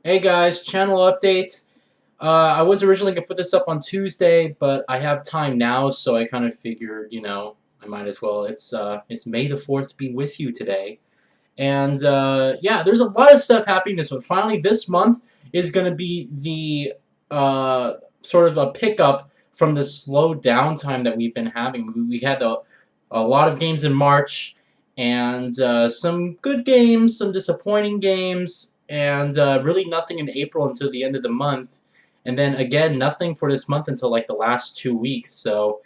Hey guys, channel update. I was originally gonna put this up on Tuesday, but I have time now, so I kind of figured, I might as well. It's May the 4th be with you today, and yeah, there's a lot of stuff happening this month. Finally, this month is gonna be the sort of a pickup from the slow downtime that we've been having. We had a lot of games in March, and some good games, some disappointing games, and really nothing in April until the end of the month, and then again nothing for this month until like the last 2 weeks. So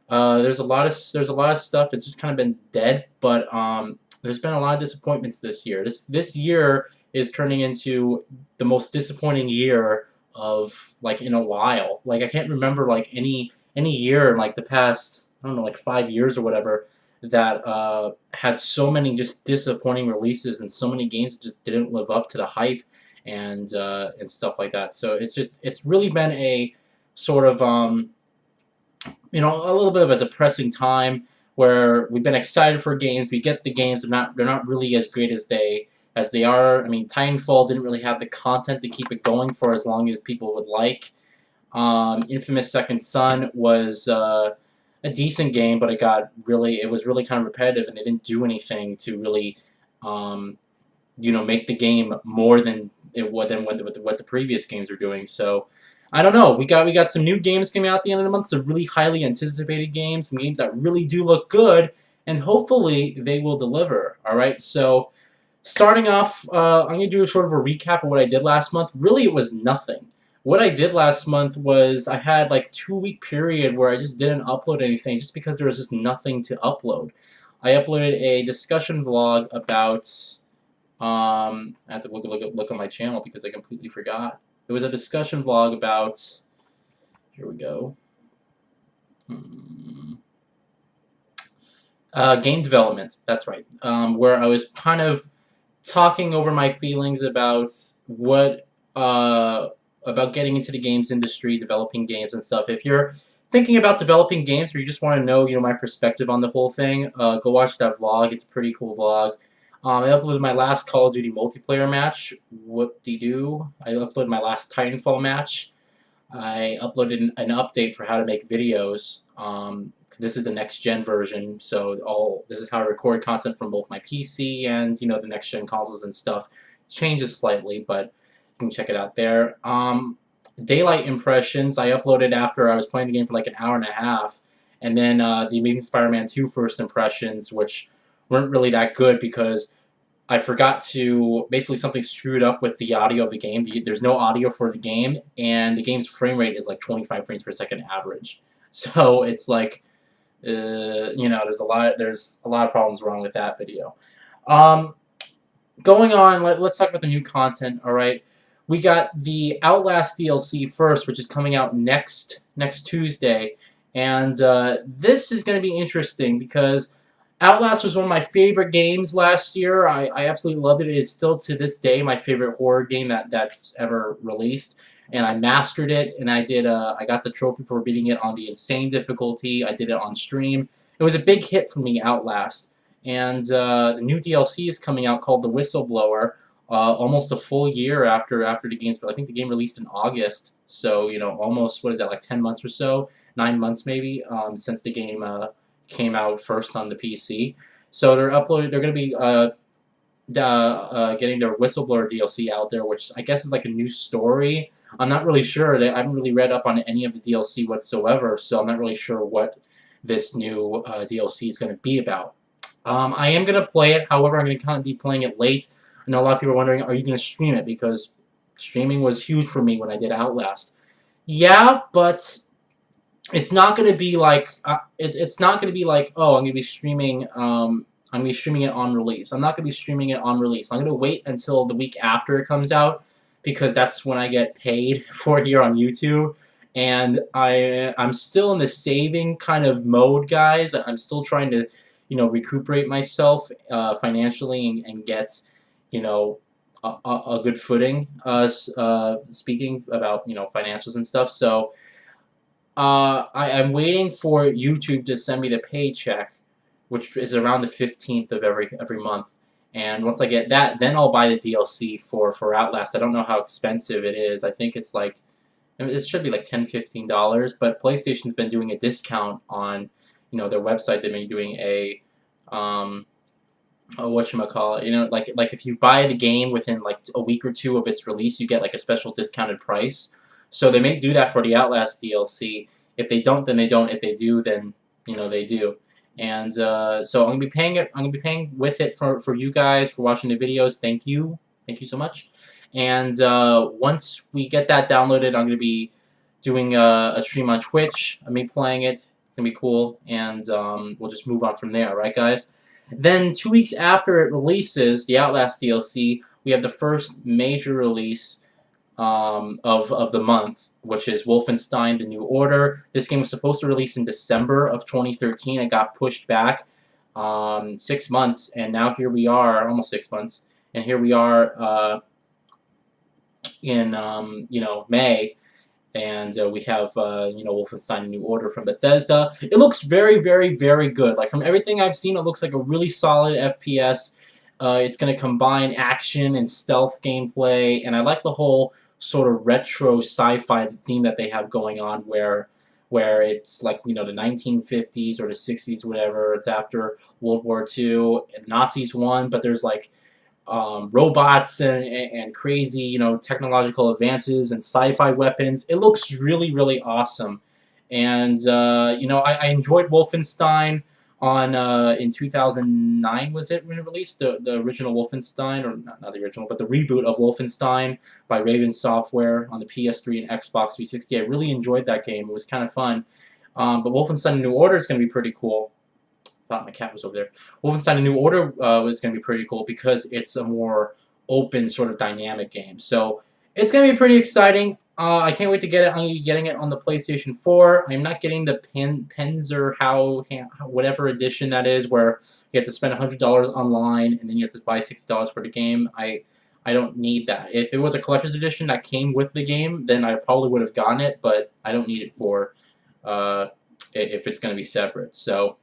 there's a lot of stuff. It's just kind of been dead, but there's been a lot of disappointments this year. This year is turning into the most disappointing year of like in a while. Like I can't remember like any year in like the past, I don't know, like 5 years or whatever, that had so many just disappointing releases and so many games that just didn't live up to the hype and stuff like that. So it's really been a sort of a little bit of a depressing time where we've been excited for games. We get the games, they're not really as great as they are. I mean, Titanfall didn't really have the content to keep it going for as long as people would like. Infamous Second Son was a decent game, but it was really kind of repetitive, and they didn't do anything to really, um, make the game more than what the previous games were doing. So I don't know. We got some new games coming out at the end of the month. Some really highly anticipated games, some games that really do look good, and hopefully they will deliver. All right. So starting off, I'm gonna do a sort of a recap of what I did last month. Really, it was nothing. What I did last month was I had like 2 week period where I just didn't upload anything just because there was just nothing to upload. I uploaded a discussion vlog about I have to look on my channel because I completely forgot. It was a discussion vlog about. Here we go. Game development. That's right. Where I was kind of talking over my feelings about what about getting into the games industry, developing games and stuff. If you're thinking about developing games or you just want to know, my perspective on the whole thing, go watch that vlog. It's a pretty cool vlog. I uploaded my last Call of Duty multiplayer match. Whoop-de-doo. I uploaded my last Titanfall match. I uploaded an update for how to make videos. This is the next gen version, so this is how I record content from both my PC and the next gen consoles and stuff. It changes slightly, but you can check it out there. Daylight impressions I uploaded after I was playing the game for like an hour and a half, and then the Amazing Spider-Man 2 first impressions, which weren't really that good because I forgot to, basically something screwed up with the audio of the game. There's no audio for the game, and the game's frame rate is like 25 frames per second average. So it's like, there's a lot of problems wrong with that video. Um, Going on, let's talk about the new content. All right, we got the Outlast DLC first, which is coming out next Tuesday, and this is going to be interesting because Outlast was one of my favorite games last year. I absolutely loved it. It is still to this day my favorite horror game that's ever released. And I mastered it, and I got the trophy for beating it on the insane difficulty. I did it on stream. It was a big hit for me, Outlast. And the new DLC is coming out called The Whistleblower, almost a full year after the game's. I think the game released in August, so almost, what is that, like 10 months or so, 9 months maybe, since the game came out first on the PC. So they're going to be getting their Whistleblower DLC out there, which I guess is like a new story. I'm not really sure. I haven't really read up on any of the DLC whatsoever, so I'm not really sure what this new DLC is going to be about. I am going to play it, however, I'm going to kind of be playing it late. I know a lot of people are wondering, are you going to stream it? Because streaming was huge for me when I did Outlast. Yeah, but it's not going to be like it's not going to be like, oh, I'm going to be streaming I'm going to be streaming it on release. I'm not going to be streaming it on release. I'm going to wait until the week after it comes out because that's when I get paid for here on YouTube. And I'm still in the saving kind of mode, guys. I'm still trying to, recuperate myself financially and get, a good footing. Speaking about financials and stuff. So I'm waiting for YouTube to send me the paycheck, which is around the 15th of every month, And once I get that, then I'll buy the DLC for Outlast. I don't know how expensive it is. I think it's like, it should be like $10-15, but PlayStation's been doing a discount on, their website. They've been doing um, whatchamacallit, like if you buy the game within like a week or two of its release, you get like a special discounted price. So they may do that for the Outlast DLC. If they don't, then they don't. If they do, then they do. And so I'm gonna be paying it. I'm gonna be paying with it for you guys for watching the videos. Thank you so much. And once we get that downloaded, I'm gonna be doing a stream on Twitch. I me playing it. It's gonna be cool, and we'll just move on from there, right, guys? Then 2 weeks after it releases, the Outlast DLC, we have the first major release of the month, which is Wolfenstein: The New Order. This game was supposed to release in December of 2013. It got pushed back 6 months, and now here we are, almost 6 months, and here we are in May. And we have, Wolfenstein: New Order from Bethesda. It looks very, very, very good. Like, from everything I've seen, it looks like a really solid FPS. It's going to combine action and stealth gameplay, and I like the whole sort of retro sci-fi theme that they have going on, where it's like, the 1950s or the 60s, whatever. It's after World War II, and Nazis won, but there's like robots and crazy, technological advances and sci-fi weapons. It looks really, really awesome. And, I enjoyed Wolfenstein on, in 2009, was it, when it released? The original Wolfenstein, or not the original, but the reboot of Wolfenstein by Raven Software on the PS3 and Xbox 360. I really enjoyed that game. It was kind of fun. But Wolfenstein: New Order is going to be pretty cool. Thought my cat was over there. Wolfenstein: A New Order was going to be pretty cool because it's a more open, sort of dynamic game. So it's going to be pretty exciting. I can't wait to get it. I'm going to be getting it on the PlayStation 4. I'm not getting the Panzer whatever edition that is, where you have to spend $100 online and then you have to buy $60 for the game. I don't need that. If it was a collector's edition that came with the game, then I probably would have gotten it, but I don't need it for if it's going to be separate. So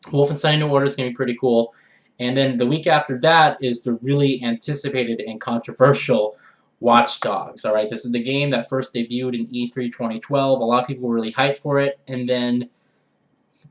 Wolfenstein: New Order is going to be pretty cool. And then the week after that is the really anticipated and controversial Watch Dogs. Alright, this is the game that first debuted in E3 2012. A lot of people were really hyped for it. And then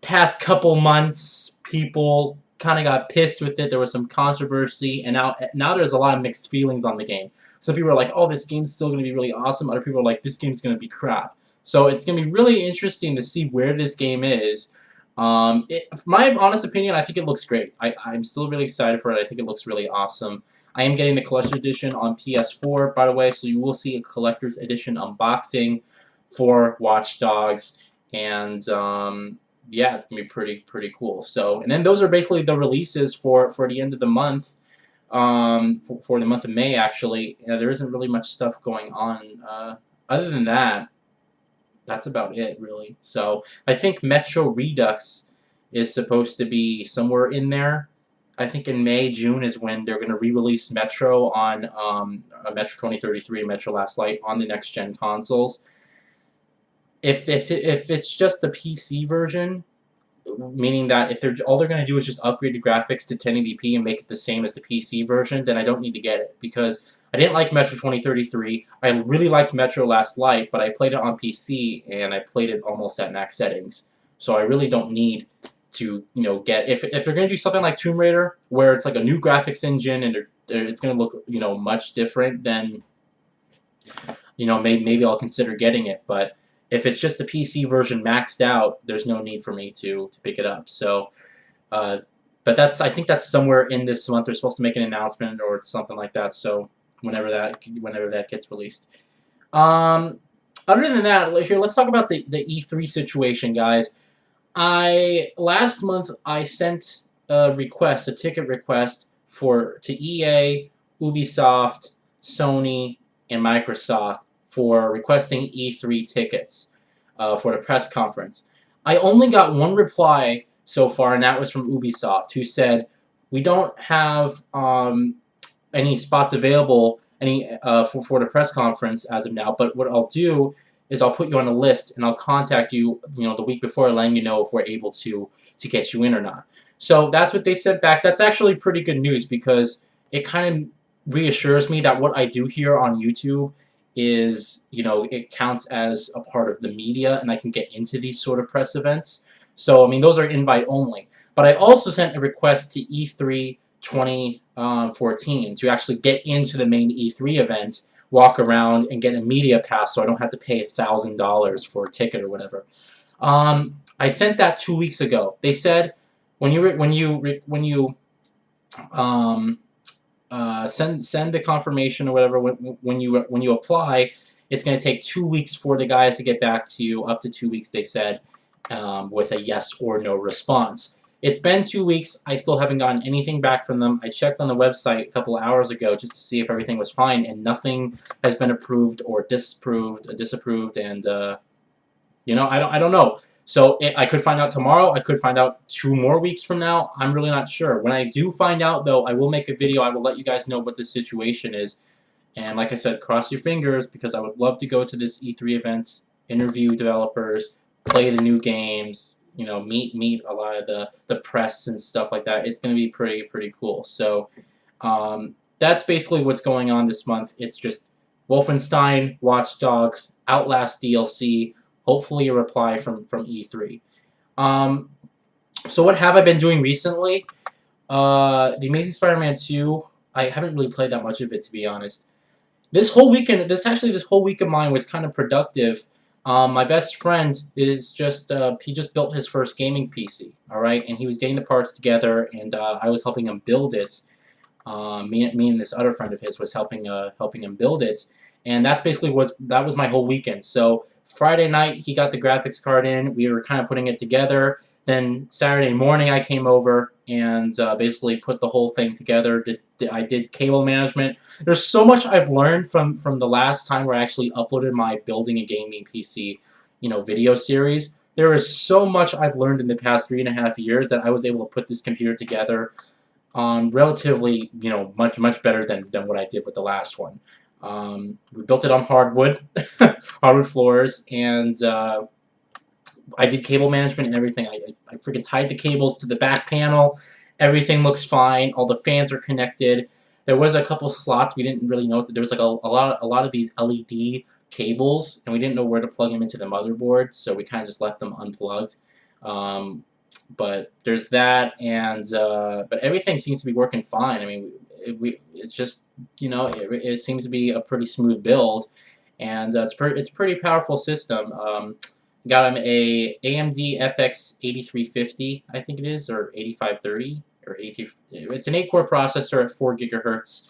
past couple months, people kind of got pissed with it. There was some controversy. And now there's a lot of mixed feelings on the game. Some people are like, oh, this game's still going to be really awesome. Other people are like, this game's going to be crap. So it's going to be really interesting to see where this game is. My honest opinion, I think it looks great. I'm still really excited for it. I think it looks really awesome. I am getting the collector's edition on PS4, by the way, so you will see a collector's edition unboxing for Watch Dogs, and yeah, it's gonna be pretty cool. So, and then those are basically the releases for the end of the month, for the month of May. Actually, there isn't really much stuff going on. Other than that, that's about it, really. So I think Metro Redux is supposed to be somewhere in there. I think in May, June is when they're going to re-release Metro on Metro 2033 and Metro Last Light on the next-gen consoles. If it's just the PC version, meaning that if all they're going to do is just upgrade the graphics to 1080p and make it the same as the PC version, then I don't need to get it, because I didn't like Metro 2033. I really liked Metro Last Light, but I played it on PC and I played it almost at max settings. So I really don't need to, get, if they're going to do something like Tomb Raider, where it's like a new graphics engine and it's going to look, much different, then, maybe I'll consider getting it. But if it's just the PC version maxed out, there's no need for me to pick it up. So, but I think that's somewhere in this month. They're supposed to make an announcement or something like that. So whenever that gets released. Other than that, here, let's talk about the E3 situation, guys. Last month I sent a ticket request to EA, Ubisoft, Sony, and Microsoft for requesting E3 tickets for the press conference. I only got one reply so far, and that was from Ubisoft, who said, we don't have any spots available for the press conference as of now, but what I'll do is I'll put you on a list and I'll contact you, the week before, letting you know if we're able to get you in or not. So that's what they sent back. That's actually pretty good news because it kind of reassures me that what I do here on YouTube is, it counts as a part of the media and I can get into these sort of press events. So, I mean, those are invite only. But I also sent a request to E3 2014 to actually get into the main E3 event, walk around, and get a media pass so I don't have to pay $1,000 for a ticket or whatever. I sent that 2 weeks ago. They said when you send the confirmation or whatever when you apply, it's going to take 2 weeks for the guys to get back to you. Up to 2 weeks, they said, with a yes or no response. It's been 2 weeks. I still haven't gotten anything back from them. I checked on the website a couple of hours ago just to see if everything was fine, and nothing has been approved or disapproved, and I don't know. So I could find out tomorrow. I could find out 2 more weeks from now. I'm really not sure. When I do find out, though, I will make a video. I will let you guys know what the situation is. And like I said, cross your fingers because I would love to go to this E3 event, interview developers, play the new games, meet a lot of the press and stuff like that. It's going to be pretty cool. So that's basically what's going on this month. It's just Wolfenstein, Watch Dogs, Outlast DLC, hopefully a reply from E3. So what have I been doing recently? The Amazing Spider-Man 2, I haven't really played that much of it, to be honest. This whole weekend, this whole week of mine was kind of productive. My best friend is he just built his first gaming PC, all right? And he was getting the parts together, and I was helping him build it. Me and this other friend of his was helping him build it. And that's basically that was my whole weekend. So Friday night, he got the graphics card in. We were kind of putting it together. Then Saturday morning, I came over and basically put the whole thing together. I did cable management. There's so much I've learned from the last time where I actually uploaded my building a gaming PC, video series. There is so much I've learned in the past 3.5 years that I was able to put this computer together relatively, much better than what I did with the last one. We built it on hardwood, hardwood floors, and I did cable management and everything. I freaking tied the cables to the back panel. Everything looks fine. All the fans are connected. There was a couple slots we didn't really know that there was like a lot of these LED cables, and we didn't know where to plug them into the motherboard, so we kind of just left them unplugged. But there's that, and but everything seems to be working fine. I mean, it's just it seems to be a pretty smooth build, and it's a pretty powerful system. Got him a AMD FX 8350, I think it is, or 8530 or 83. It's an 8-core processor at 4 gigahertz.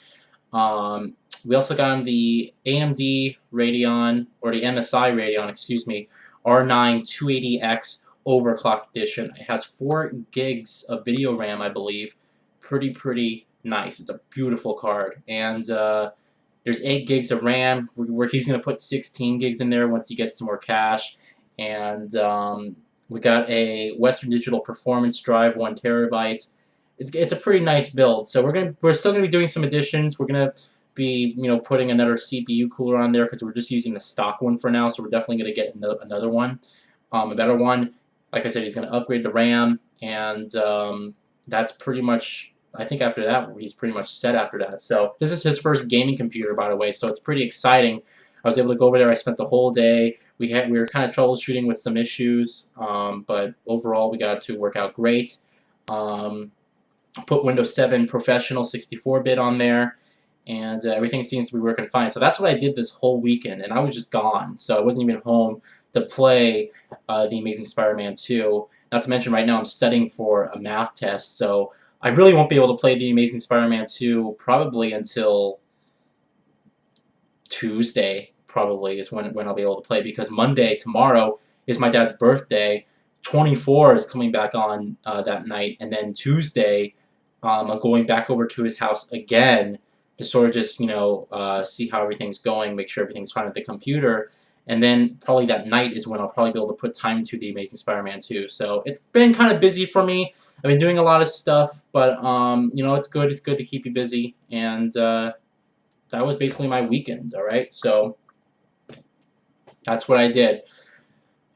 We also got him the AMD Radeon, or the MSI Radeon, excuse me, R9 280X overclocked edition. It has 4 gigs of video RAM, I believe. Pretty nice. It's a beautiful card. And there's 8 gigs of RAM, where he's going to put 16 gigs in there once he gets some more cache. And we got a Western Digital Performance drive, 1 terabyte. It's a pretty nice build. So we're still gonna be doing some additions. We're gonna be putting another CPU cooler on there because we're just using the stock one for now. So we're definitely gonna get another one, a better one. Like I said, he's gonna upgrade the RAM, and that's pretty much. I think after that, he's pretty much set after that. So this is his first gaming computer, by the way. So it's pretty exciting. I was able to go over there. I spent the whole day. We were kind of troubleshooting with some issues, but overall we got it to work out great. Put Windows 7 Professional 64-bit on there, and everything seems to be working fine. So that's what I did this whole weekend, and I was just gone. So I wasn't even home to play The Amazing Spider-Man 2. Not to mention right now I'm studying for a math test, so I really won't be able to play The Amazing Spider-Man 2 probably until Tuesday. Probably is when I'll be able to play, because Monday, tomorrow, is my dad's birthday. 24 is coming back on that night, and then Tuesday I'm going back over to his house again to sort of just see how everything's going, make sure everything's fine with the computer, and then probably that night is when I'll probably be able to put time into The Amazing Spider-Man 2. So it's been kind of busy for me. I've been doing a lot of stuff, but it's good. It's good to keep you busy, and that was basically my weekend. All right, so that's what I did.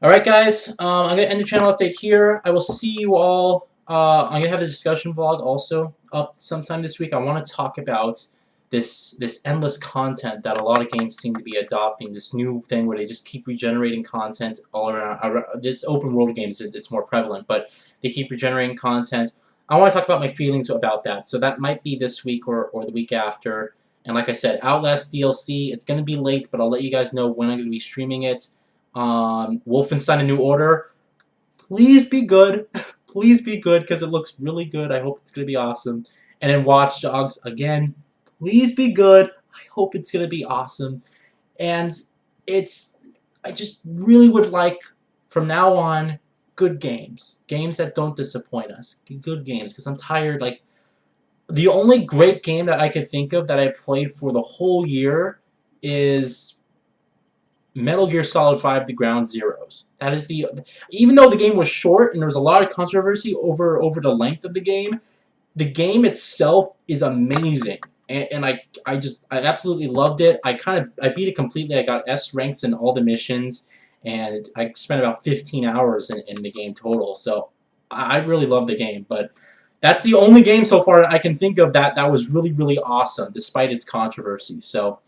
Alright guys, I'm going to end the channel update here. I will see you all I'm gonna have the discussion vlog also up sometime this week. I want to talk about this endless content that a lot of games seem to be adopting. This new thing where they just keep regenerating content all around. This open world games, it's more prevalent, but they keep regenerating content. I want to talk about my feelings about that. So that might be this week or the week after. And like I said, Outlast DLC. It's gonna be late, but I'll let you guys know when I'm gonna be streaming it. Wolfenstein: A New Order. Please be good. Please be good because it looks really good. I hope it's going to be awesome. And then Watch Dogs, again, please be good. I hope it's going to be awesome. And it's, I just really would like, from now on, good games. Games that don't disappoint us. Good games because I'm tired. Like, the only great game that I could think of that I played for the whole year is Metal Gear Solid 5: The Ground Zeroes. That is the even though the game was short and there was a lot of controversy over the length of the game itself is amazing. And I absolutely loved it. I beat it completely. I got S ranks in all the missions and I spent about 15 hours in the game total. So I really love the game, but that's the only game so far that I can think of that was really, really awesome despite its controversy. So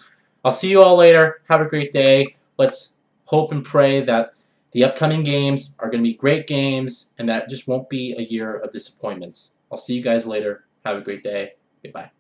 I'll see you all later. Have a great day. Let's hope and pray that the upcoming games are going to be great games and that it just won't be a year of disappointments. I'll see you guys later. Have a great day. Goodbye.